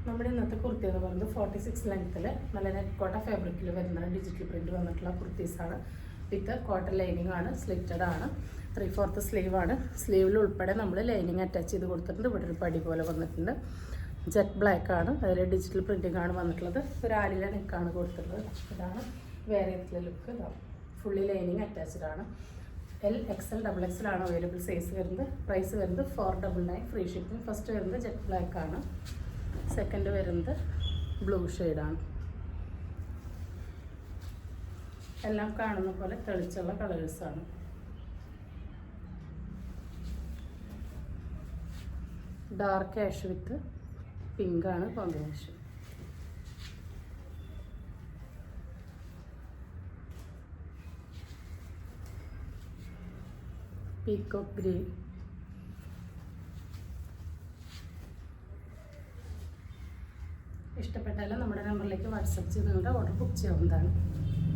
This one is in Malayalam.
നമ്മുടെ ഇന്നത്തെ കുർത്തി എന്ന് പറയുന്നത് 46 ലെങ്ത്തിൽ നല്ല നെറ്റ് കോട്ട ഫാബ്രിക്കിൽ വരുന്ന ഡിജിറ്റൽ പ്രിൻറ്റ് വന്നിട്ടുള്ള കുർത്തീസാണ്. വിത്ത് കോട്ടൺ ലൈനിങ് ആണ്, സ്ലിറ്റഡ് ആണ്, 3/4 സ്ലീവ് ആണ്. സ്ലീവിൽ ഉൾപ്പെടെ നമ്മൾ ലൈനിങ് അറ്റാച്ച് ചെയ്ത് കൊടുത്തിട്ടുണ്ട്. ഇവിടെ ഒരു പടി പോലെ വന്നിട്ടുണ്ട്. ജെറ്റ് ബ്ലാക്ക് ആണ്, അതിൽ ഡിജിറ്റൽ പ്രിൻറ്റിംഗ് ആണ് വന്നിട്ടുള്ളത്. ഒരു ആലില നെക്കാണ് കൊടുത്തിട്ടുള്ളത്. ഇതാണ് വേറെ ലുക്ക്. ഫുള്ളി ലൈനിങ് അറ്റാച്ച്ഡ് ആണ്. XL, XXL ആണ് അവൈലബിൾ സൈസ് വരുന്നത്. പ്രൈസ് വരുന്നത് 499 ഫ്രീ ഷിപ്പിംഗ്. ഫസ്റ്റ് വരുന്നത് ജെറ്റ് ബ്ലാക്ക് ആണ്, സെക്കൻഡ് വരുന്നത് ബ്ലൂ ഷെയ്ഡാണ്. എല്ലാം കാണുന്ന പോലെ തെളിച്ചുള്ള കളേഴ്സാണ്. ഡാർക്ക് ആഷ് വിത്ത് പിങ്ക് ആണ് കോമ്പിനേഷൻ. Peacock green. ഇഷ്ടപ്പെട്ടാലും നമ്മുടെ നമ്പറിലേക്ക് വാട്സപ്പ് ചെയ്തുകൊണ്ട് ഓർഡർ ബുക്ക് ചെയ്യാവുന്നതാണ്.